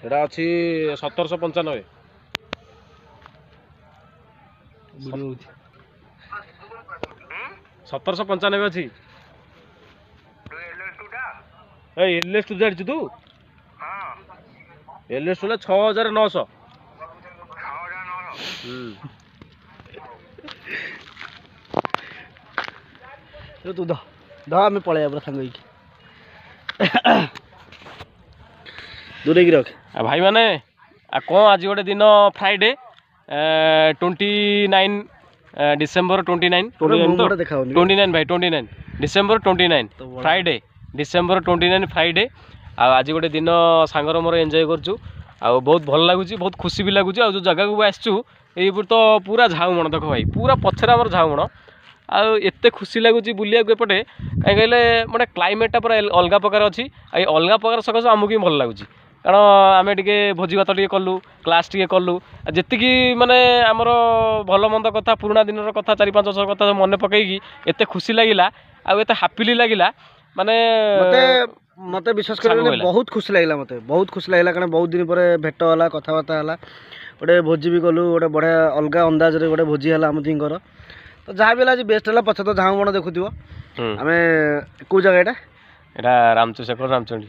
এটা ଅଛି 1795 1795 ଅଛି। ଏଲଏସ୍ ଟୁ ଜାଣିଛୁ ତୁ? LS two 6900। ତୁ ଧ ଆମେ ପଳେଇବା ପୁରା ସାଙ୍ଗ ହେଇକି ଦୂରେଇକି ରଖ। ଭାଇ ମାନେ କ'ଣ ଆଜି ଗୋଟେ ଦିନ ଫ୍ରାଇଡେ 29 ଡିସେମ୍ବର 29 29 ଭାଇ 29 ଡିସେମ୍ବର 29 ଫ୍ରାଇଡେ ଡିସେମ୍ବର 29 ଫ୍ରାଇଡେ। ଆଉ ଆଜି ଗୋଟେ ଦିନ ସାଙ୍ଗର ମୋର ଏନ୍ଜୟ କରୁଛୁ ଆଉ ବହୁତ ଭଲ ଲାଗୁଛି, ବହୁତ ଖୁସି ବି ଲାଗୁଛି। ଆଉ ଯେଉଁ ଜାଗାକୁ ଆସିଛୁ ଏଇପରି ତ ପୁରା ଝାଉଁବଣ ଦେଖ ଭାଇ, ପୁରା ପଛରେ ଆମର ଝାଉଁବଣ। ଆଉ ଏତେ ଖୁସି ଲାଗୁଛି ବୁଲିବାକୁ ଏପଟେ, କାହିଁ କହିଲେ ମାନେ କ୍ଲାଇମେଟଟା ପୁରା ଅଲଗା ପ୍ରକାର ଅଛି। ଆଉ ଏ ଅଲଗା ପ୍ରକାର ସକାଶେ ଆମକୁ ବି ଭଲ ଲାଗୁଛି, କାରଣ ଆମେ ଟିକେ ଭୋଜି ଭାତ ଟିକେ କଲୁ, କ୍ଲାସ୍ ଟିକେ କଲୁ। ଯେତିକି ମାନେ ଆମର ଭଲ ମନ୍ଦ କଥା, ପୁରୁଣା ଦିନର କଥା, 4-5 ବର୍ଷ କଥା ମନେ ପକେଇକି ଏତେ ଖୁସି ଲାଗିଲା ଆଉ ଏତେ ହାପିଲି ଲାଗିଲା। ମାନେ ମତେ ବିଶ୍ୱାସ କରିବେନି, ବହୁତ ଖୁସି ଲାଗିଲା, ମତେ ବହୁତ ଖୁସି ଲାଗିଲା। କାରଣ ବହୁତ ଦିନ ପରେ ଭେଟ ହେଲା, କଥାବାର୍ତ୍ତା ହେଲା, ଗୋଟେ ଭୋଜି ବି କଲୁ, ଗୋଟେ ବଢ଼ିଆ ଅଲଗା ଅନ୍ଦାଜରେ ଗୋଟେ ଭୋଜି ହେଲା ଆମ ଦିଙ୍କର। ତ ଯାହା ବି ହେଲା ଆଜି ବେଷ୍ଟ ହେଲା। ପଛେ ତ ଝାଉଁବଣ ଦେଖୁଥିବ। ଆମେ କେଉଁ ଜାଗା ଏଇଟା? ଏଇଟା শেখর ରାମଚଣ୍ଡୀ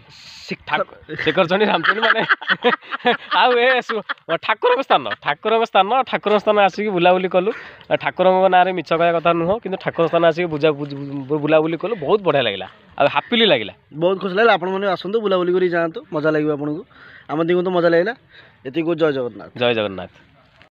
ମାନେ ଆଉ ଏ ଠାକୁରଙ୍କ ସ୍ଥାନ ଆସିକି ବୁଲାବୁଲି କଲୁ। ଠାକୁରଙ୍କ ନାଁରେ ମିଛ କହିବା କଥା ନୁହଁ, କିନ୍ତୁ ଠାକୁର ସ୍ଥାନ ଆସିକି ବୁଲାବୁଲି କଲୁ, ବହୁତ ବଢ଼ିଆ ଲାଗିଲା ଆଉ ହାପିଲି ଲାଗିଲା, ବହୁତ ଖୁସି ଲାଗିଲା। ଆପଣମାନେ ଆସନ୍ତୁ, ବୁଲାବୁଲି କରି ଯାଆନ୍ତୁ, ମଜା ଲାଗିବ ଆପଣଙ୍କୁ। ଆମ ଦିନକୁ ତ ମଜା ଲାଗିଲା। ଏତିକି ଜୟ ଜଗନ୍ନାଥ। ଜୟ ଜଗନ୍ନାଥ।